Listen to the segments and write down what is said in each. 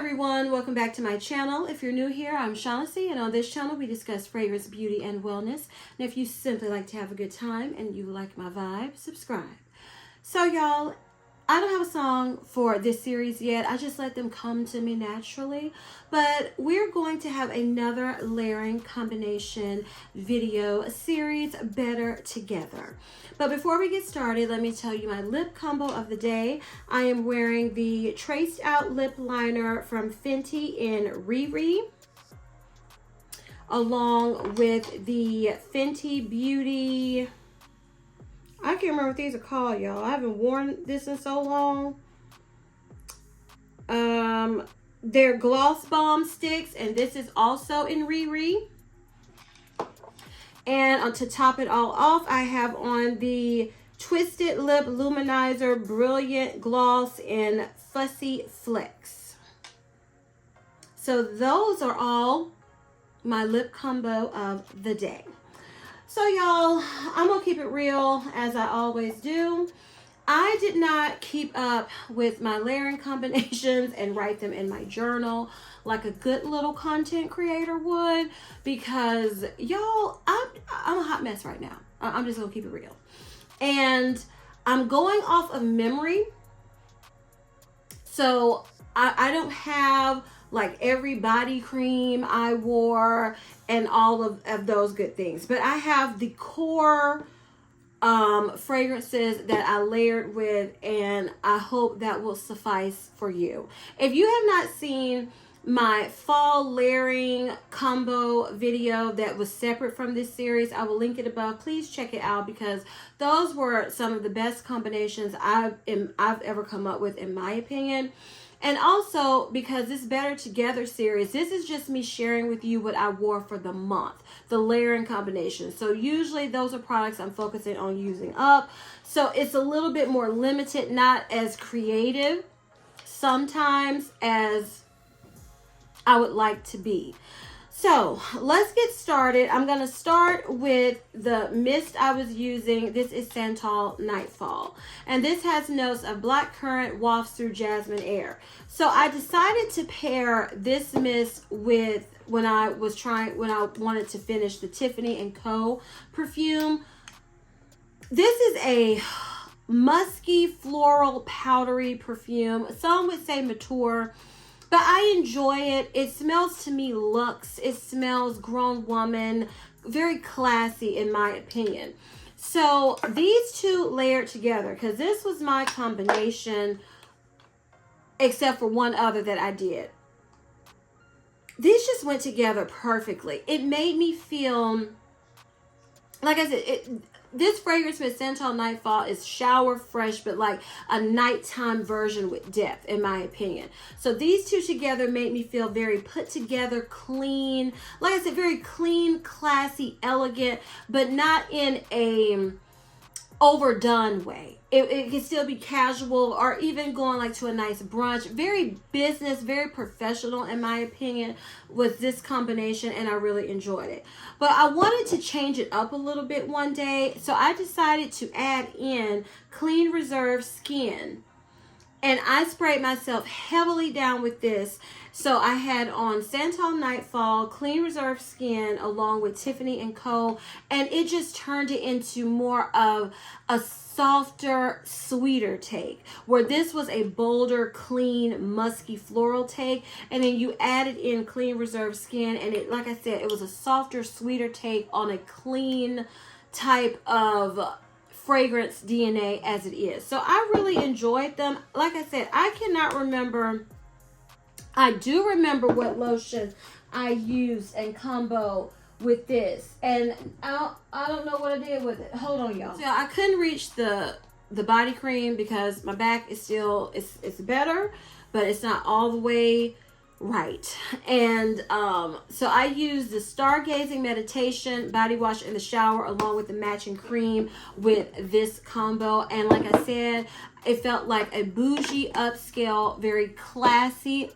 everyone, welcome back to my channel. If you're new here, I'm Shaughnessy, and on this channel we discuss fragrance, beauty, and wellness. And if you simply like to have a good time and you like my vibe, subscribe. So y'all, I don't have a song for this series yet. I just let them come to me naturally. But we're going to have another layering combination video series, Better Together. But before we get started, let me tell you my lip combo of the day. I am wearing the Traced Out Lip Liner from Fenty in Riri, along with the Fenty Beauty, I can't remember what these are called, y'all. I haven't worn this in so long. They're Gloss Bomb Sticks, and this is also in Riri. And to top it all off, I have on the Twisted Lip Luminizer Brilliant Gloss in Fussy Flex. So those are all my lip combo of the day. So y'all, I'm gonna keep it real as I always do. I did not keep up with my layering combinations and write them in my journal like a good little content creator would, because y'all, I'm a hot mess right now. I'm just gonna keep it real. And I'm going off of memory. So I don't have like every body cream I wore and all of those good things. But I have the core fragrances that I layered with, and I hope that will suffice for you. If you have not seen my fall layering combo video that was separate from this series, I will link it above. Please check it out, because those were some of the best combinations I've ever come up with, in my opinion. And also, because this Better Together series, this is just me sharing with you what I wore for the month, the layering combination. So usually those are products I'm focusing on using up. So it's a little bit more limited, not as creative sometimes as I would like to be. So let's get started. I'm going to start with the mist I was using. This is Santal Nightfall, and this has notes of blackcurrant wafts through jasmine air. So I decided to pair this mist with, when I wanted to finish the Tiffany & Co. perfume. This is a musky, floral, powdery perfume. Some would say mature, but I enjoy it. It smells to me luxe. It smells grown woman, very classy in my opinion. So these two layered together, because this was my combination, except for one other that I did. These just went together perfectly. It made me feel, like I said, this fragrance with Santal Nightfall is shower fresh, but like a nighttime version with depth, in my opinion. So these two together made me feel very put together, clean. Like I said, very clean, classy, elegant, but not in a overdone way. It can still be casual, or even going like to a nice brunch. Very business, very professional in my opinion with this combination, and I really enjoyed it. But I wanted to change it up a little bit one day, so I decided to add in Clean Reserve Skin. And I sprayed myself heavily down with this. So I had on Santal Nightfall, Clean Reserve Skin, along with Tiffany & Co. And it just turned it into more of a softer, sweeter take, where this was a bolder, clean, musky, floral take. And then you added in Clean Reserve Skin, and it, like I said, it was a softer, sweeter take on a clean type of fragrance DNA as it is. So I really enjoyed them. Like I said, I cannot remember. I do remember what lotion I used in combo with this, and I don't know what I did with it. Hold on, y'all. So I couldn't reach the body cream because my back is still, it's better, but it's not all the way right. And so I used the Stargazing Meditation body wash in the shower, along with the matching cream with this combo. And like I said, it felt like a bougie, upscale, very classy,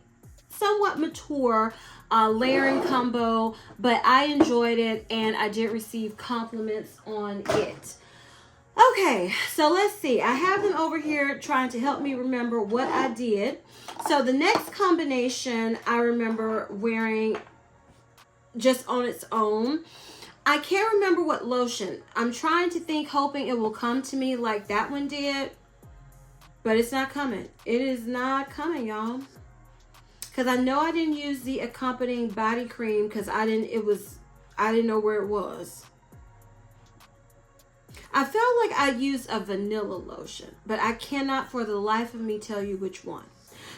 somewhat mature layering combo, but I enjoyed it, and I did receive compliments on it. Okay, so let's see. I have them over here trying to help me remember what I did. So the next combination I remember wearing just on its own. I can't remember what lotion. I'm trying to think, hoping it will come to me like that one did. But it's not coming. It is not coming, y'all. Because I know I didn't use the accompanying body cream because I didn't know where it was. I felt like I used a vanilla lotion, but I cannot for the life of me tell you which one.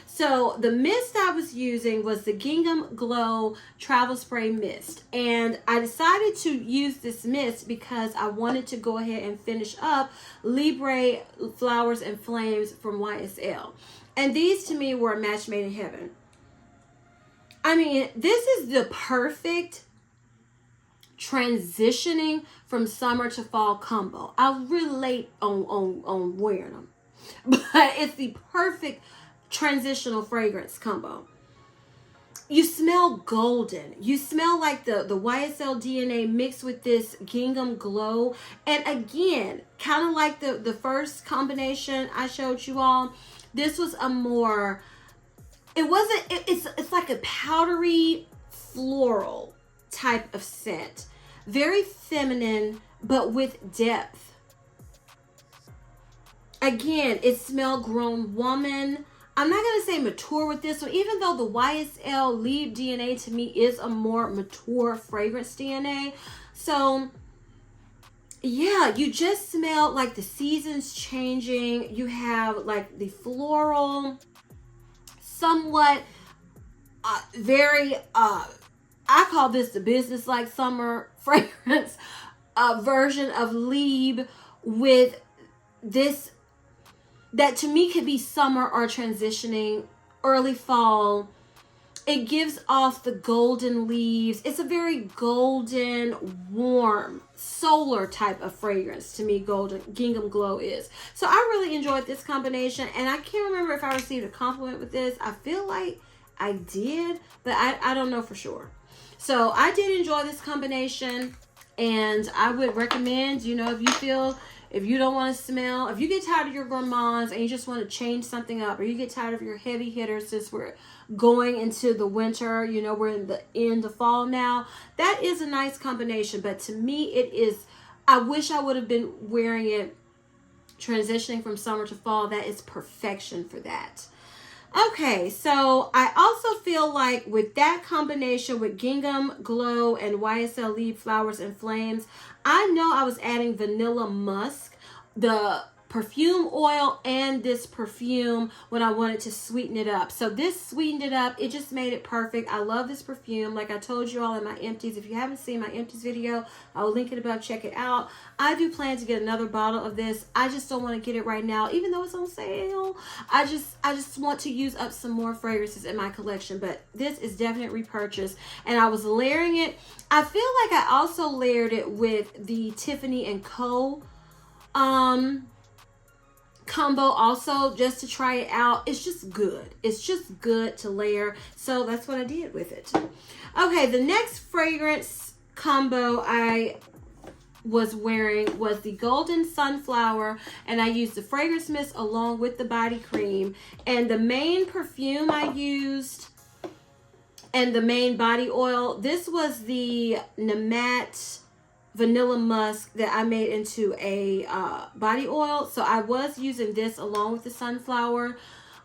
So the mist I was using was the Gingham Glow Travel Spray Mist. And I decided to use this mist because I wanted to go ahead and finish up Libre Flowers and Flames from YSL. And these to me were a match made in heaven. I mean, this is the perfect transitioning from summer to fall combo. I relate on wearing them. But it's the perfect transitional fragrance combo. You smell golden. You smell like the YSL DNA mixed with this Gingham Glow. And again, kind of like the first combination I showed you all, this was a more, it's like a powdery floral type of scent. Very feminine, but with depth. Again, it smelled grown woman. I'm not going to say mature with this one, even though the YSL Leave DNA to me is a more mature fragrance DNA. So, yeah, you just smell like the seasons changing. You have like the floral, somewhat very, I call this the business-like summer fragrance version of Leave with this that to me could be summer or transitioning early fall. It gives off the golden leaves. It's a very golden, warm, solar type of fragrance to me, golden Gingham Glow is. So I really enjoyed this combination, and I can't remember if I received a compliment with this. I feel like I did, but I don't know for sure. So I did enjoy this combination, and I would recommend, you know, if you don't want to smell, if you get tired of your gourmands and you just want to change something up, or you get tired of your heavy hitters since we're going into the winter, you know, we're in the end of fall now, that is a nice combination. But to me, it is, I wish I would have been wearing it transitioning from summer to fall. That is perfection for that. Okay, so I also feel like with that combination with Gingham Glow and YSL Leave Flowers and Flames, I know I was adding vanilla musk, the perfume oil, and this perfume when I wanted to sweeten it up. So this sweetened it up. It just made it perfect. I love this perfume. Like I told you all in my empties. If you haven't seen my empties video, I will link it above. Check it out. I do plan to get another bottle of this. I just don't want to get it right now, even though it's on sale. I just want to use up some more fragrances in my collection. But this is definite repurchase. And I was layering it. I feel like I also layered it with the Tiffany & Co. combo also, just to try it out. It's just good. It's just good to layer. So that's what I did with it. Okay, the next fragrance combo I was wearing was the Golden Sunflower, and I used the fragrance mist along with the body cream. And the main perfume I used and the main body oil, this was the Namat Vanilla Musk that I made into a body oil. So I was using this along with the Sunflower.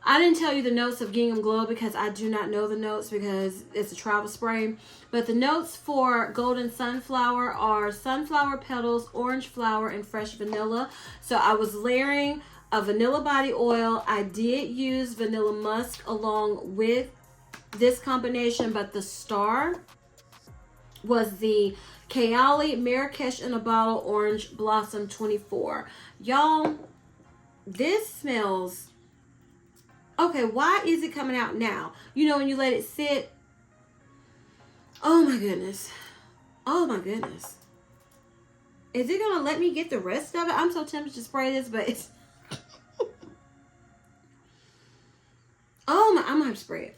I didn't tell you the notes of Gingham Glow because I do not know the notes because it's a travel spray. But the notes for Golden Sunflower are sunflower petals, orange flower, and fresh vanilla. So I was layering a vanilla body oil. I did use vanilla musk along with this combination, but the star was the Kayali Marrakesh in a Bottle Orange Blossom 24. Y'all, this smells... Okay, why is it coming out now? You know, when you let it sit. Oh my goodness. Oh my goodness. Is it going to let me get the rest of it? I'm so tempted to spray this, but it's... Oh my, I'm going to have to spray it.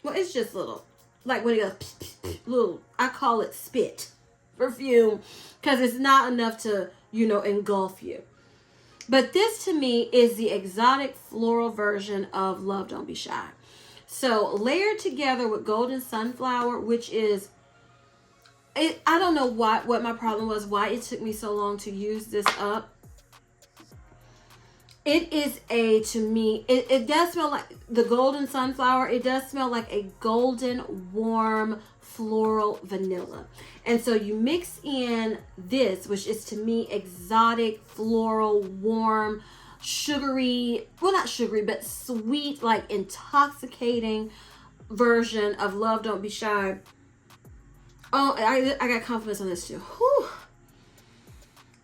Well, it's just little. Like when it goes, little, I call it spit perfume, because it's not enough to engulf you. But this to me is the exotic floral version of Love Don't Be Shy. So layered together with golden sunflower, which is, I don't know what my problem was, why it took me so long to use this up. It is to me, it does smell like the golden sunflower. It does smell like a golden, warm, floral vanilla. And so you mix in this, which is to me exotic, floral, warm, sugary, well, not sugary, but sweet, like intoxicating version of Love Don't Be Shy. Oh, I got confidence on this too. Whew.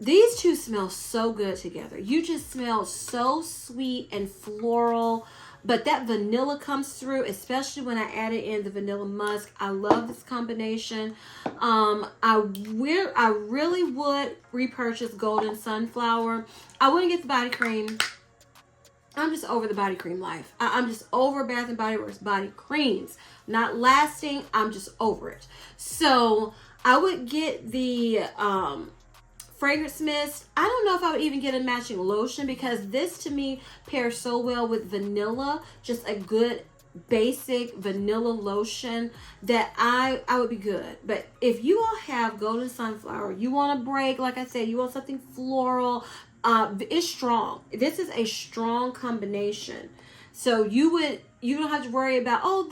These two smell so good together. You just smell so sweet and floral, but that vanilla comes through, especially when I added in the vanilla musk. I love this combination. I really would repurchase Golden Sunflower. I wouldn't get the body cream. I'm just over the body cream life. I'm just over Bath and Body Works body creams. Not lasting. I'm just over it. So I would get the fragrance mist. I don't know if I would even get a matching lotion, because this to me pairs so well with vanilla. Just a good basic vanilla lotion that I would be good. But if you all have Golden Sunflower, you want a break, like I said, you want something floral, it's strong. This is a strong combination. So you don't have to worry about, oh,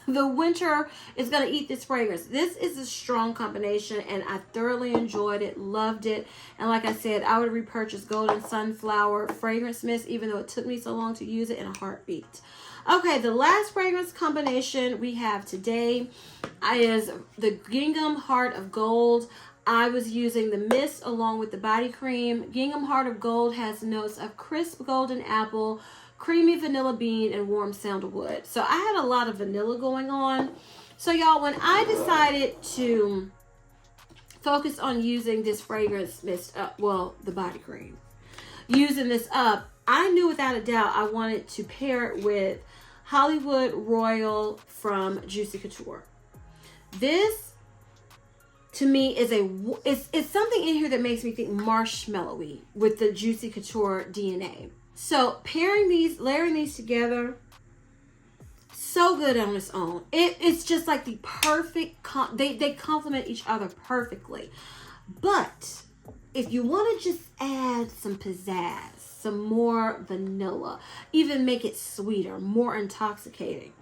the winter is going to eat this fragrance. This is a strong combination, and I thoroughly enjoyed it, loved it. And like I said, I would repurchase Golden Sunflower fragrance mist, even though it took me so long to use it, in a heartbeat. Okay, the last fragrance combination we have today is the Gingham Heart of Gold. I was using the mist along with the body cream. Gingham Heart of Gold has notes of crisp golden apple, creamy vanilla bean, and warm sandalwood. So I had a lot of vanilla going on. So y'all, when I decided to focus on using this fragrance mist, the body cream, using this up, I knew without a doubt I wanted to pair it with Hollywood Royal from Juicy Couture. This to me is it's something in here that makes me think marshmallowy with the Juicy Couture DNA. So layering these together, so good on its own. It's just like the perfect, they complement each other perfectly. But if you want to just add some pizzazz, some more vanilla, even make it sweeter, more intoxicating,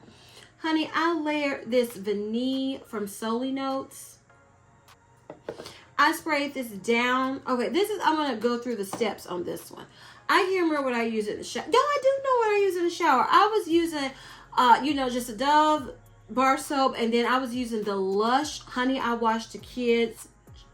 honey, I layered this vanille from Soli Notes. I sprayed this down. Okay, I'm going to go through the steps on this one. I can't remember what I use in the shower. No, I do know what I use in the shower. I was using, just a Dove bar soap, and then I was using the Lush Honey I Washed the Kids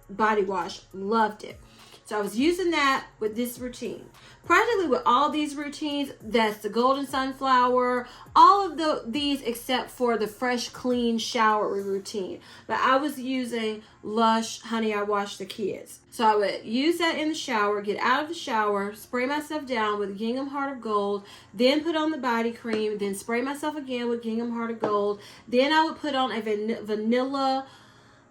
body wash. Loved it. So I was using that with this routine. Practically with all these routines, that's the Golden Sunflower, all of these except for the Fresh Clean Shower routine. But I was using Lush Honey I Washed the Kids. So I would use that in the shower, get out of the shower, spray myself down with Gingham Heart of Gold, then put on the body cream, then spray myself again with Gingham Heart of Gold. Then I would put on a vanilla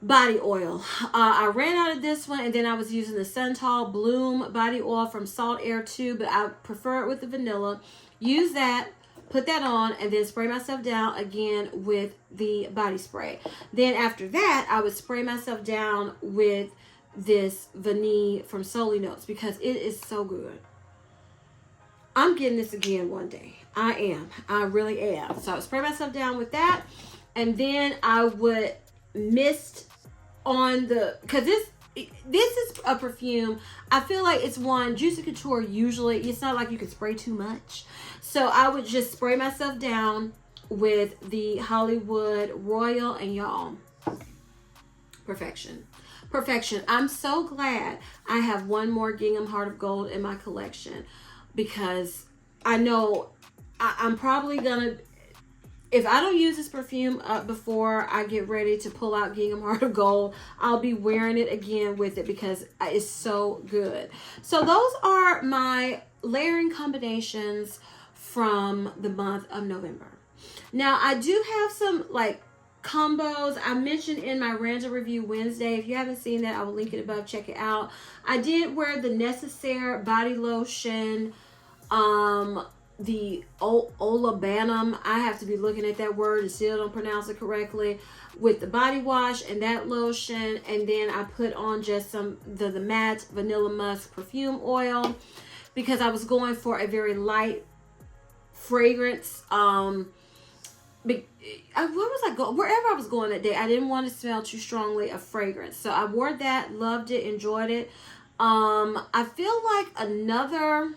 body oil. I ran out of this one, and then I was using the Santal Bloom body oil from Salt Air too, but I prefer it with the vanilla. Use that, put that on, and then spray myself down again with the body spray. Then after that, I would spray myself down with this vanille from Soli Notes, because it is so good. I'm getting this again one day. I really am. So I would spray myself down with that, and then I would mist on because this is a perfume. I feel like it's one, Juicy Couture, usually it's not like you can spray too much. So I would just spray myself down with the Hollywood Royal, and y'all, perfection. I'm so glad I have one more Gingham Heart of Gold in my collection, because I know I'm probably gonna, if I don't use this perfume up before I get ready to pull out Gingham Heart of Gold, I'll be wearing it again with it, because it's so good. So those are my layering combinations from the month of November. Now I do have some combos I mentioned in my random review Wednesday. If you haven't seen that, I will link it above. Check it out. I did wear the Necessaire body lotion, the Olabanum. I have to be looking at that word and still don't pronounce it correctly, with the body wash and that lotion. And then I put on just some the matte vanilla musk perfume oil because I was going for a very light fragrance. Where was I going? Wherever I was going that day, I didn't want to smell too strongly of fragrance. So I wore that, loved it, enjoyed it. I feel like another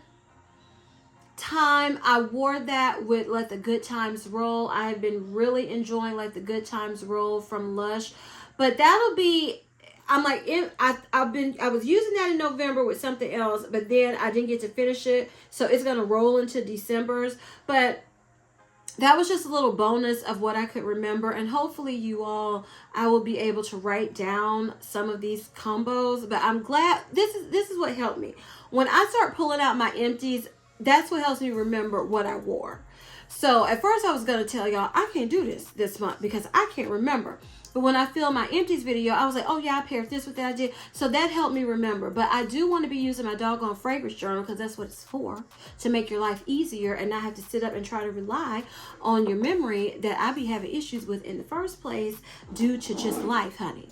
time I wore that with Let the Good Times Roll. I have been really enjoying Let the Good Times Roll from Lush. But that'll be, I'm like, I was using that in November with something else, but then I didn't get to finish it. So it's going to roll into December's. But that was just a little bonus of what I could remember. And hopefully you all, I will be able to write down some of these combos. But I'm glad, this is what helped me. When I start pulling out my empties, that's what helps me remember what I wore. So at first I was going to tell y'all, I can't do this month because I can't remember. But when I filmed my empties video, I was like, oh yeah, I paired this with that I did. So that helped me remember. But I do want to be using my doggone fragrance journal because that's what it's for. To make your life easier and not have to sit up and try to rely on your memory that I be having issues with in the first place due to just life, honey.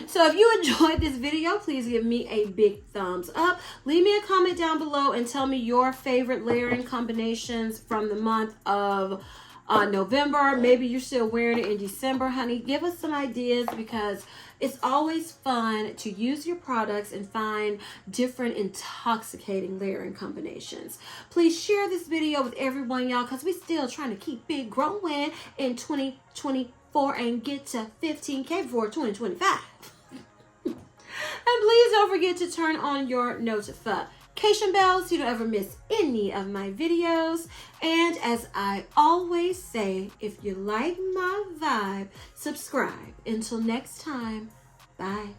So if you enjoyed this video, please give me a big thumbs up. Leave me a comment down below and tell me your favorite layering combinations from the month of November. Maybe you're still wearing it in December, honey. Give us some ideas because it's always fun to use your products and find different intoxicating layering combinations. Please share this video with everyone, y'all, because we're still trying to keep big growing in 2024 and get to 15K before 2025. And please don't forget to turn on your notification bell so you don't ever miss any of my videos. And as I always say, if you like my vibe, subscribe. Until next time, bye.